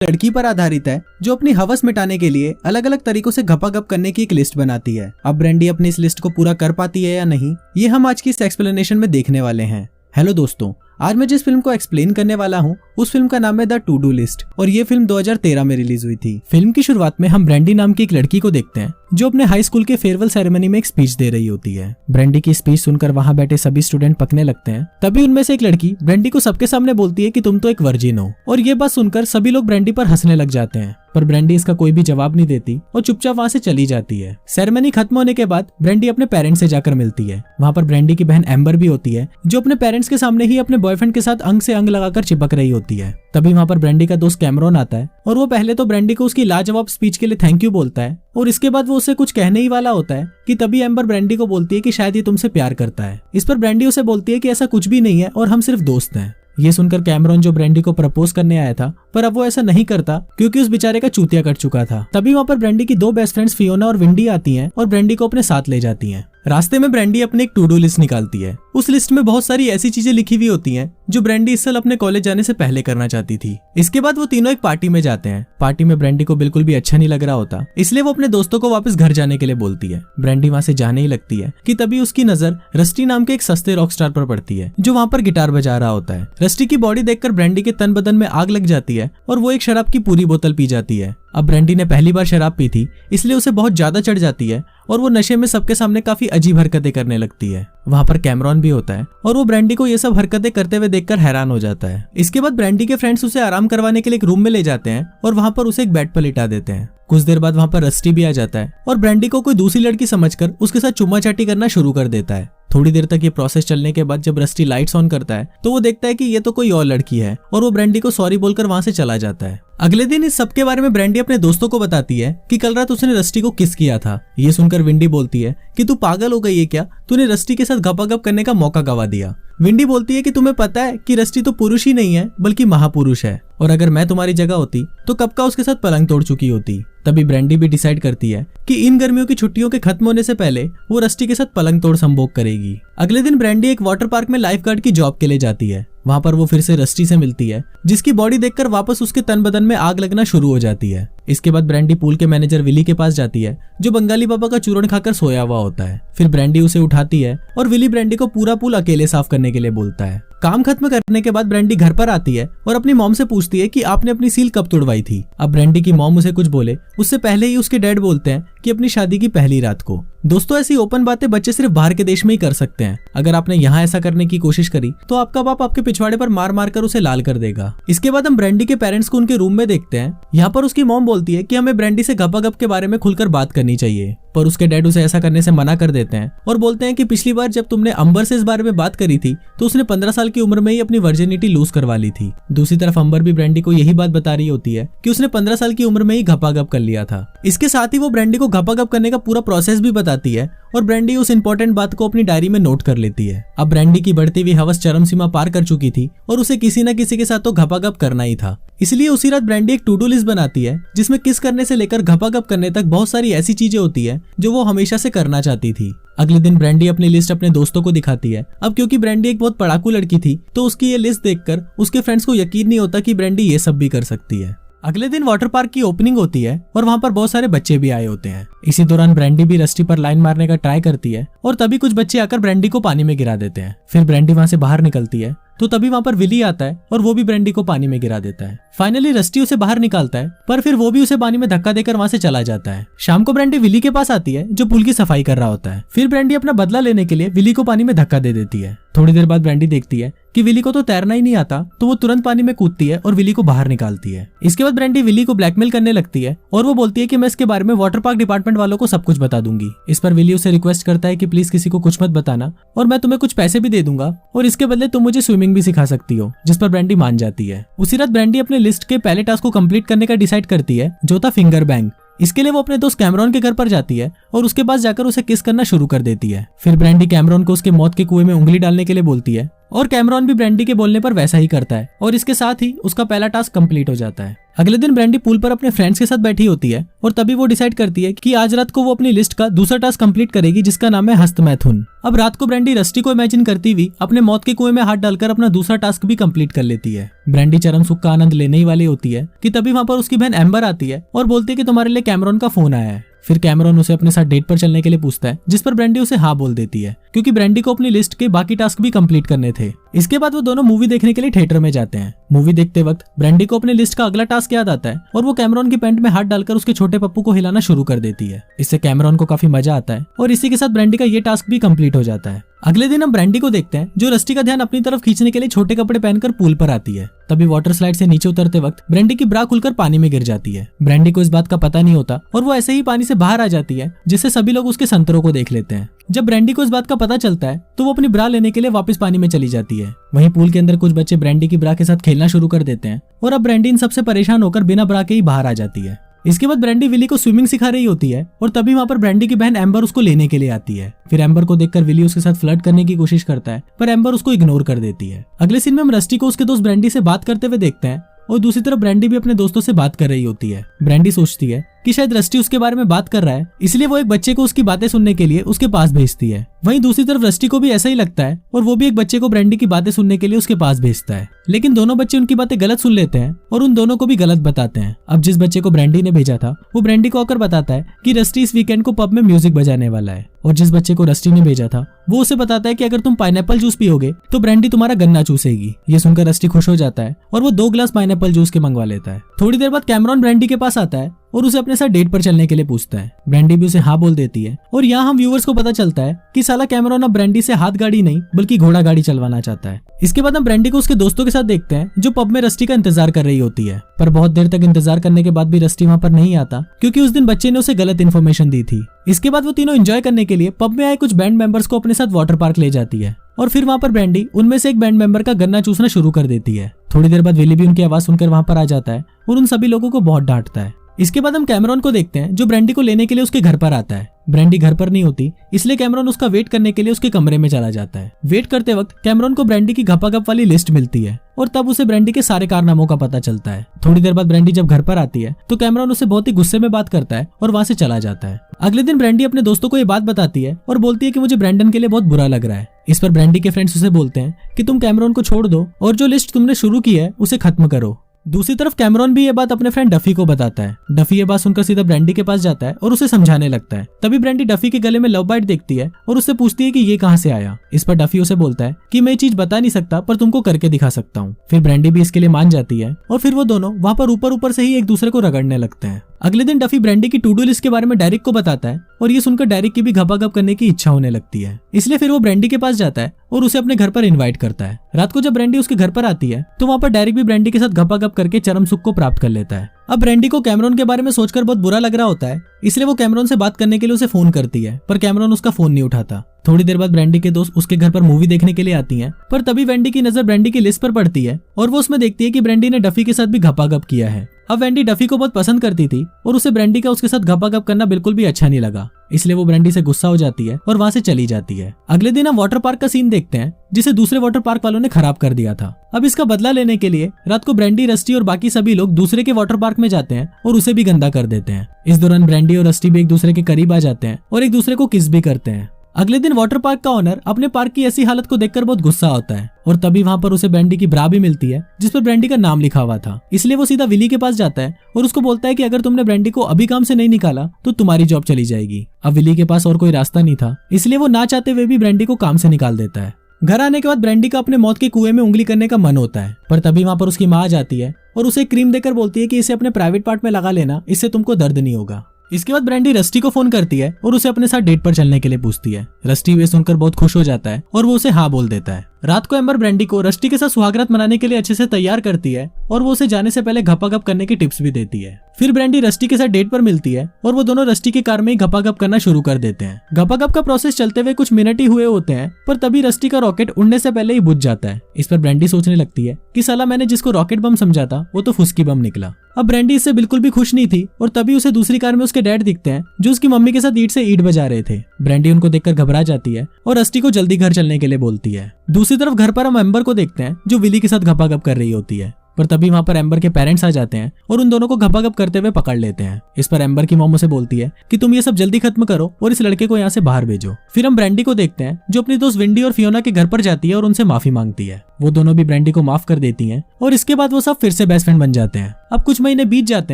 लड़की पर आधारित है जो अपनी हवस मिटाने के लिए अलग अलग तरीकों से घपाघप करने की एक लिस्ट बनाती है। अब ब्रेंडी अपनी इस लिस्ट को पूरा कर पाती है या नहीं, ये हम आज की इस एक्सप्लेनेशन में देखने वाले हैं। हेलो दोस्तों, आज मैं जिस फिल्म को एक्सप्लेन करने वाला हूँ उस फिल्म का नाम है द टू डू लिस्ट और ये फिल्म 2013 में रिलीज हुई थी। फिल्म की शुरुआत में हम ब्रेंडी नाम की एक लड़की को देखते हैं जो अपने हाई स्कूल के फेयरवेल सेरेमनी में एक स्पीच दे रही होती है। ब्रेंडी की स्पीच सुनकर वहां बैठे सभी स्टूडेंट पकने लगते हैं। तभी उनमें से एक लड़की ब्रेंडी को सबके सामने बोलती है कि तुम तो एक वर्जिन हो, और ये बात सुनकर सभी लोग ब्रेंडी पर हंसने लग जाते हैं। पर ब्रेंडी इसका कोई भी जवाब नहीं देती और चुपचाप वहां से चली जाती है। सेरेमनी खत्म होने के बाद ब्रेंडी अपने पेरेंट्स से जाकर मिलती है। वहां पर ब्रेंडी की बहन एम्बर भी होती है जो अपने पेरेंट्स के सामने ही अपने बॉयफ्रेंड के साथ अंग से अंग लगाकर चिपक रही होती है। तभी वहां पर ब्रेंडी का दोस्त कैमरॉन आता है और वो पहले तो ब्रेंडी को उसकी लाजवाब स्पीच के लिए थैंक यू बोलता है और इसके बाद वो उससे कुछ कहने ही वाला होता है कि तभी एम्बर ब्रेंडी को बोलती है कि शायद ये तुमसे प्यार करता है। इस पर ब्रेंडी उसे बोलती है कि ऐसा कुछ भी नहीं है और हम सिर्फ दोस्त हैं। ये सुनकर कैमरॉन जो ब्रेंडी को प्रपोज करने आया था पर अब वो ऐसा नहीं करता क्योंकि उस बेचारे का चूतिया कट चुका था। तभी वहां पर ब्रेंडी की दो बेस्ट फ्रेंड्स फियोना और विंडी आती हैं और ब्रेंडी को अपने साथ ले जाती हैं। रास्ते में ब्रेंडी अपनी एक टू डू लिस्ट निकालती है। उस लिस्ट में बहुत सारी ऐसी चीजें लिखी हुई होती हैं जो ब्रेंडी इस साल अपने कॉलेज जाने से पहले करना चाहती थी। इसके बाद वो तीनों एक पार्टी में जाते हैं। पार्टी में ब्रेंडी को बिल्कुल भी अच्छा नहीं लग रहा होता, इसलिए वो अपने दोस्तों को वापस घर जाने के लिए बोलती है। ब्रेंडी वहां से जाने ही लगती है कि तभी उसकी नजर रस्टी नाम के एक सस्ते रॉक स्टार पर पड़ती है जो वहां पर गिटार बजा रहा होता है। रस्टी की बॉडी देखकर ब्रेंडी के तन बदन में आग लग जाती है और वो एक शराब की पूरी बोतल पी जाती है। अब ब्रेंडी ने पहली बार शराब पी थी इसलिए उसे बहुत ज्यादा चढ़ जाती है और वो नशे में सबके सामने काफी अजीब हरकतें करने लगती है। वहां पर कैमरॉन भी होता है और वो ब्रेंडी को ये सब हरकतें करते हुए देखकर हैरान हो जाता है। इसके बाद ब्रेंडी के फ्रेंड्स उसे आराम करवाने के लिए एक रूम में ले जाते हैं और वहां पर उसे एक बेड पर लिटा देते हैं। कुछ देर बाद वहां पर रस्टी भी आ जाता है और ब्रेंडी को कोई दूसरी लड़की समझकर उसके साथ चुम्मा चाटी करना शुरू कर देता है। थोड़ी देर तक ये प्रोसेस चलने के बाद जब रस्टी लाइट्स ऑन करता है तो वो देखता है कि ये तो कोई और लड़की है और वो ब्रेंडी को सॉरी बोलकर वहां से चला जाता है। अगले दिन इस सब के बारे में ब्रेंडी अपने दोस्तों को बताती है कि कल रात उसने रस्टी को किस किया था। ये सुनकर विंडी बोलती है कि तू पागल हो गई है क्या, तूने रस्टी के साथ गपागप करने का मौका गवा दिया। विंडी बोलती है कि तुम्हें पता है कि रस्टी तो पुरुष ही नहीं है बल्कि महापुरुष है और अगर मैं तुम्हारी जगह होती तो कब का उसके साथ पलंग तोड़ चुकी होती। तभी ब्रेंडी भी डिसाइड करती है कि इन गर्मियों की छुट्टियों के खत्म होने से पहले वो रस्टी के साथ पलंग तोड़ संभोग करेगी। अगले दिन ब्रेंडी एक वाटर पार्क में लाइफ गार्ड की जॉब के लिए जाती है। वहां पर वो फिर से रस्टी से मिलती है जिसकी बॉडी देखकर वापस उसके तन बदन में आग लगना शुरू हो जाती है। इसके बाद ब्रेंडी पूल के मैनेजर विली के पास जाती है जो बंगाली पापा का चूरण खाकर सोया हुआ होता है। फिर ब्रेंडी उसे उठाती है और विली ब्रेंडी को पूरा पूल अकेले साफ करने के लिए बोलता है। काम खत्म करने के बाद ब्रेंडी घर पर आती है और अपनी मॉम से पूछती है कि आपने अपनी सील कब तुड़वाई थी। अब ब्रेंडी की मॉम उसे कुछ बोले उससे पहले ही उसके डैड बोलते हैं कि अपनी शादी की पहली रात को। दोस्तों, ऐसी ओपन बातें बच्चे सिर्फ बाहर के देश में ही कर सकते हैं। अगर आपने यहाँ ऐसा करने की कोशिश करी तो आपका बाप आपके पिछवाड़े पर मार मार कर उसे लाल कर देगा। इसके बाद हम ब्रेंडी के पेरेंट्स को उनके रूम में देखते हैं। यहाँ पर उसकी मॉम बोलती है कि हमें ब्रेंडी से गपागप के बारे में खुलकर बात करनी चाहिए, पर उसके डैड उसे ऐसा करने से मना कर देते हैं और बोलते हैं कि पिछली बार जब तुमने अंबर से इस बारे में बात करी थी तो उसने 15 साल की उम्र में ही अपनी वर्जिनिटी लूज करवा ली थी। दूसरी तरफ अंबर भी ब्रेंडी को यही बात बता रही होती है कि उसने 15 साल की उम्र में ही गपागप कर लिया था। इसके साथ ही वो ब्रेंडी को गपागप करने का पूरा प्रोसेस भी बताती है और ब्रेंडी उस इंपॉर्टेंट बात को अपनी डायरी में नोट कर लेती है। अब ब्रेंडी की बढ़ती हुई हवस चरम सीमा पार कर चुकी थी और उसे किसी न किसी के साथ तो गपागप करना ही था। इसलिए उसी रात ब्रेंडी एक टू डू लिस्ट बनाती है जिसमें किस करने से लेकर गपागप करने तक बहुत सारी ऐसी चीजें होती है जो वो हमेशा से करना चाहती थी। अगले दिन ब्रेंडी अपनी लिस्ट अपने दोस्तों को दिखाती है। अब क्योंकि ब्रेंडी एक बहुत पढ़ाकू लड़की थी तो उसकी ये लिस्ट देखकर उसके फ्रेंड्स को यकीन नहीं होता कि ब्रेंडी ये सब भी कर सकती है। अगले दिन वाटर पार्क की ओपनिंग होती है और वहां पर बहुत सारे बच्चे भी आए होते हैं। इसी दौरान ब्रेंडी भी रस्टी पर लाइन मारने का ट्राई करती है और तभी कुछ बच्चे आकर ब्रेंडी को पानी में गिरा देते हैं। फिर ब्रेंडी वहां से बाहर निकलती है तो तभी वहां पर विली आता है और वो भी ब्रेंडी को पानी में गिरा देता है। फाइनली रस्टी उसे बाहर निकालता है पर फिर वो भी उसे पानी में धक्का देकर वहां से चला जाता है। शाम को ब्रेंडी विली के पास आती है जो पुल की सफाई कर रहा होता है। फिर ब्रेंडी अपना बदला लेने के लिए विली को पानी में धक्का दे देती है। थोड़ी देर बाद ब्रेंडी देखती है कि विली को तो तैरना ही नहीं आता तो वो तुरंत पानी में कूदती है और विली को बाहर निकालती है। इसके बाद ब्रेंडी विली को ब्लैकमेल करने लगती है और वो बोलती है कि मैं इसके बारे में वाटर पार्क डिपार्टमेंट वालों को सब कुछ बता दूंगी। इस पर विली उसे रिक्वेस्ट करता है कि प्लीज किसी को कुछ मत बताना और मैं तुम्हें कुछ पैसे भी दे दूंगा और इसके बदले तुम मुझे स्विमिंग भी सिखा सकती हो, जिस पर ब्रेंडी मान जाती है। उसी रात ब्रेंडी अपने लिस्ट के पहले टास्क को कंप्लीट करने का डिसाइड करती है जो था फिंगर बैंग। इसके लिए वो अपने दोस्त कैमरॉन के घर पर जाती है और उसके पास जाकर उसे किस करना शुरू कर देती है। फिर ब्रेंडी कैमरॉन को उसके मौत के कुएं में उंगली डालने के लिए बोलती है और कैमरॉन भी ब्रेंडी के बोलने पर वैसा ही करता है और इसके साथ ही उसका पहला टास्क कंप्लीट हो जाता है। अगले दिन ब्रेंडी पूल पर अपने फ्रेंड्स के साथ बैठी होती है और तभी वो डिसाइड करती है कि आज रात को वो अपनी लिस्ट का दूसरा टास्क कंप्लीट करेगी जिसका नाम है हस्तमैथुन। अब रात को ब्रेंडी रस्टी को इमेजिन करती हुई अपने मौत के कुएं में हाथ डालकर अपना दूसरा टास्क भी कंप्लीट कर लेती है। ब्रेंडी चरम सुख का आनंद लेने ही वाली होती है कि तभी वहां पर उसकी बहन एम्बर आती है और बोलती है कि तुम्हारे लिए कैमरॉन का फोन आया है। फिर कैमरॉन उसे अपने साथ डेट पर चलने के लिए पूछता है, जिस पर ब्रेंडी उसे हाँ बोल देती है क्योंकि ब्रेंडी को अपनी लिस्ट के बाकी टास्क भी कंप्लीट करने थे। इसके बाद वो दोनों मूवी देखने के लिए थिएटर में जाते हैं। मूवी देखते वक्त ब्रेंडी को अपनी लिस्ट का अगला टास्क याद आता है और वो कैमरॉन की पैंट में हाथ डालकर उसके छोटे पप्पू को हिलाना शुरू कर देती है। इससे कैमरॉन को काफी मजा आता है और इसी के साथ ब्रेंडी का ये टास्क भी कंप्लीट हो जाता है। अगले दिन हम ब्रेंडी को देखते हैं जो रस्टी का ध्यान अपनी तरफ खींचने के लिए छोटे कपड़े पहनकर पूल पर आती है। तभी वाटर स्लाइड से नीचे उतरते वक्त ब्रेंडी की ब्रा खुलकर पानी में गिर जाती है। ब्रेंडी को इस बात का पता नहीं होता और वो ऐसे ही पानी से बाहर आ जाती है जिससे सभी लोग उसके संतरों को देख लेते हैं। जब ब्रेंडी को इस बात का पता चलता है तो वो अपनी ब्रा लेने के लिए वापस पानी में चली जाती है। वहीं पूल के अंदर कुछ बच्चे ब्रेंडी की ब्रा के साथ खेलना शुरू कर देते हैं और अब ब्रेंडी इन सबसे परेशान होकर बिना ब्रा के ही बाहर आ जाती है। इसके बाद ब्रेंडी विली को स्विमिंग सिखा रही होती है और तभी वहां पर ब्रेंडी की बहन एम्बर उसको लेने के लिए आती है। फिर एम्बर को देखकर विली उसके साथ फ्लर्ट करने की कोशिश करता है पर एम्बर उसको इग्नोर कर देती है। अगले सीन में हम रस्टी को उसके दोस्त ब्रेंडी से बात करते हुए देखते हैं और दूसरी तरफ ब्रेंडी भी अपने दोस्तों से बात कर रही होती है। ब्रेंडी सोचती है कि शायद रस्टी उसके बारे में बात कर रहा है, इसलिए वो एक बच्चे को उसकी बातें सुनने के लिए उसके पास भेजती है। वहीं दूसरी तरफ रस्टी को भी ऐसा ही लगता है और वो भी एक बच्चे को ब्रेंडी की बातें सुनने के लिए उसके पास भेजता है। लेकिन दोनों बच्चे उनकी बातें गलत सुन लेते हैं और उन दोनों को भी गलत बताते हैं। अब जिस बच्चे को ब्रेंडी ने भेजा था वो ब्रेंडी को आकर बताता है कि रस्टी इस वीकेंड को पब में म्यूजिक बजाने वाला है, और जिस बच्चे को रस्टी ने भेजा था वो उसे बताता है कि अगर तुम पाइनएप्पल जूस पियोगे तो ब्रेंडी तुम्हारा गन्ना चूसेगी। ये सुनकर रस्टी खुश हो जाता है और वो 2 ग्लास पाइनएप्पल जूस के मंगवा लेता है। थोड़ी देर बाद कैमरॉन ब्रेंडी के पास आता है और उसे अपने साथ डेट पर चलने के लिए पूछता है। ब्रेंडी भी उसे हाँ बोल देती है और यहाँ हम व्यूअर्स को पता चलता है कि साला कैमरॉन अब ब्रेंडी से हाथ गाड़ी नहीं बल्कि घोड़ा गाड़ी चलवाना चाहता है। इसके बाद हम ब्रेंडी को उसके दोस्तों के साथ देखते हैं जो पब में रस्टी का इंतजार कर रही होती है, पर बहुत देर तक इंतजार करने के बाद भी रस्टी वहाँ पर नहीं आता क्योंकि उस दिन बच्चे ने उसे गलत इन्फॉर्मेशन दी थी। इसके बाद वो तीनों एंजॉय करने के लिए पब में आए कुछ बैंड मेंबर्स को अपने साथ वाटर पार्क ले जाती है और फिर वहाँ पर ब्रेंडी उनमें से एक बैंड मेंबर का गन्ना चूसना शुरू कर देती है। थोड़ी देर बाद विली भी उनकी आवाज सुनकर वहाँ पर आ जाता है और उन सभी लोगों को बहुत डांटता है। इसके बाद हम कैमरॉन को देखते हैं जो ब्रेंडी को लेने के लिए उसके घर पर आता है। ब्रेंडी घर पर नहीं होती इसलिए कैमरॉन उसका वेट करने के लिए उसके कमरे में चला जाता है। वेट करते वक्त कैमरॉन को ब्रेंडी की घपाघप वाली लिस्ट मिलती है और तब उसे ब्रेंडी के सारे कारनामों का पता चलता है। थोड़ी देर बाद ब्रेंडी जब घर पर आती है तो कैमरॉन उसे बहुत ही गुस्से में बात करता है और वहां से चला जाता है। अगले दिन ब्रेंडी अपने दोस्तों को ये बात बताती है और बोलती है कि मुझे ब्रेंडन के लिए बहुत बुरा लग रहा है। इस पर ब्रेंडी के फ्रेंड्स उसे बोलते हैं कि तुम कैमरॉन को छोड़ दो और जो लिस्ट तुमने शुरू की है उसे खत्म करो। दूसरी तरफ कैमरॉन भी ये बात अपने फ्रेंड डफी को बताता है। डफी ये बात सुनकर सीधा ब्रेंडी के पास जाता है और उसे समझाने लगता है। तभी ब्रेंडी डफी के गले में लव बाइट देखती है और उससे पूछती है कि ये कहाँ से आया। इस पर डफी उसे बोलता है कि मैं ये चीज बता नहीं सकता पर तुमको करके दिखा सकता हूँ। फिर ब्रेंडी भी इसके लिए मान जाती है और फिर वो दोनों वहाँ पर ऊपर से ही एक दूसरे को रगड़ने लगते हैं। अगले दिन डफी ब्रेंडी की टू डू लिस्ट के बारे में डेरिक को बताता है और ये सुनकर डेरिक की भी घपाघप करने की इच्छा होने लगती है। इसलिए फिर वो ब्रेंडी के पास जाता है और उसे अपने घर पर इनवाइट करता है। रात को जब ब्रेंडी उसके घर पर आती है तो वहाँ पर डेरिक भी ब्रेंडी के साथ घपाघप करके चरम सुख को प्राप्त कर लेता है। अब ब्रेंडी को कैमरॉन के बारे में सोचकर बहुत बुरा लग रहा होता है, इसलिए वो कैमरॉन से बात करने के लिए उसे फोन करती है पर कैमरॉन उसका फोन नहीं उठाता। थोड़ी देर बाद ब्रेंडी के दोस्त उसके घर पर मूवी देखने के लिए आती हैं, पर तभी वेंडी की नजर ब्रेंडी की लिस्ट पर पड़ती है और वो उसमें देखती है कि ब्रेंडी ने डफी के साथ भी घपाघप किया है। अब वेंडी डफी को बहुत पसंद करती थी और उसे ब्रेंडी का उसके साथ घपाघप करना बिल्कुल भी अच्छा नहीं लगा, इसलिए वो ब्रेंडी से गुस्सा हो जाती है और वहां से चली जाती है। अगले दिन हम वाटर पार्क का सीन देखते हैं जिसे दूसरे वाटर पार्क वालों ने खराब कर दिया था। अब इसका बदला लेने के लिए रात को ब्रेंडी, रस्टी और बाकी सभी लोग दूसरे के वाटर पार्क में जाते हैं और उसे भी गंदा कर देते हैं। इस दौरान ब्रेंडी और रस्टी भी एक दूसरे के करीब आ जाते हैं और एक दूसरे को किस भी करते हैं। अगले दिन वाटर पार्क का ओनर अपने पार्क की ऐसी हालत को देखकर बहुत गुस्सा होता है और तभी वहां पर उसे ब्रेंडी की ब्रा भी मिलती है जिस पर ब्रेंडी का नाम लिखा हुआ था। इसलिए वो सीधा विली के पास जाता है और उसको बोलता है कि अगर तुमने ब्रेंडी को अभी काम से नहीं निकाला तो तुम्हारी जॉब चली जाएगी। अब विली के पास और कोई रास्ता नहीं था, इसलिए वो ना चाहते हुए भी ब्रेंडी को काम से निकाल देता है। घर आने के बाद ब्रेंडी का अपने मौत के कुएं में उंगली करने का मन होता है, पर तभी वहां पर उसकी माँ आ जाती है और उसे क्रीम देकर बोलती है कि इसे अपने प्राइवेट पार्ट में लगा लेना, इससे तुमको दर्द नहीं होगा। इसके बाद ब्रेंडी रस्टी को फोन करती है और उसे अपने साथ डेट पर चलने के लिए पूछती है। रस्टी वे सुनकर बहुत खुश हो जाता है और वो उसे हाँ बोल देता है। रात को एम्बर ब्रेंडी को रस्टी के साथ सुहागरात मनाने के लिए अच्छे से तैयार करती है और वो उसे जाने से पहले घपाघप करने की टिप्स भी देती है। फिर ब्रेंडी रस्टी के साथ डेट पर मिलती है और वो दोनों रस्टी की कार में ही घपाघप करना शुरू कर देते हैं। घपाघप का प्रोसेस चलते हुए कुछ मिनट ही हुए होते हैं, पर तभी रस्टी का रॉकेट उड़ने से पहले ही बुझ जाता है। इस पर ब्रेंडी सोचने लगती है कि साला मैंने जिसको रॉकेट बम समझा था वो तो फुस्की बम निकला। अब ब्रेंडी इससे बिल्कुल भी खुश नहीं थी और तभी उसे दूसरी कार में उसके डैड दिखते हैं जो उसकी मम्मी के साथ ईंट से ईंट बजा रहे थे। ब्रेंडी उनको देखकर घबरा जाती है और रस्टी को जल्दी घर चलने के लिए बोलती है। दूसरी तरफ घर पर हम एम्बर को देखते हैं जो विली के साथ घपाघप कर रही होती है, पर तभी वहां पर एम्बर के पेरेंट्स आ जाते हैं और उन दोनों को घपाघप करते हुए पकड़ लेते हैं। इस पर एम्बर की मॉम उसे बोलती है कि तुम ये सब जल्दी खत्म करो और इस लड़के को यहाँ से बाहर भेजो। फिर हम ब्रेंडी को देखते हैं जो अपनी दोस्त विंडी और फियोना के घर पर जाती है और उनसे माफी मांगती है। वो दोनों भी ब्रेंडी को माफ कर देती हैं और इसके बाद वो सब फिर से बेस्ट फ्रेंड बन जाते हैं। अब कुछ महीने बीत जाते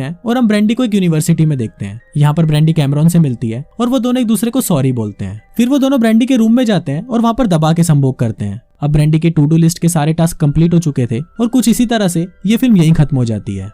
हैं और हम ब्रेंडी को एक यूनिवर्सिटी में देखते हैं। यहाँ पर ब्रेंडी कैमरॉन से मिलती है और वो दोनों एक दूसरे को सॉरी बोलते हैं। फिर वो दोनों ब्रेंडी के रूम में जाते हैं और वहाँ पर दबा के संभोग करते हैं। अब ब्रेंडी के टू डू लिस्ट के सारे टास्क कंप्लीट हो चुके थे और कुछ इसी तरह से ये फिल्म यहीं खत्म हो जाती है।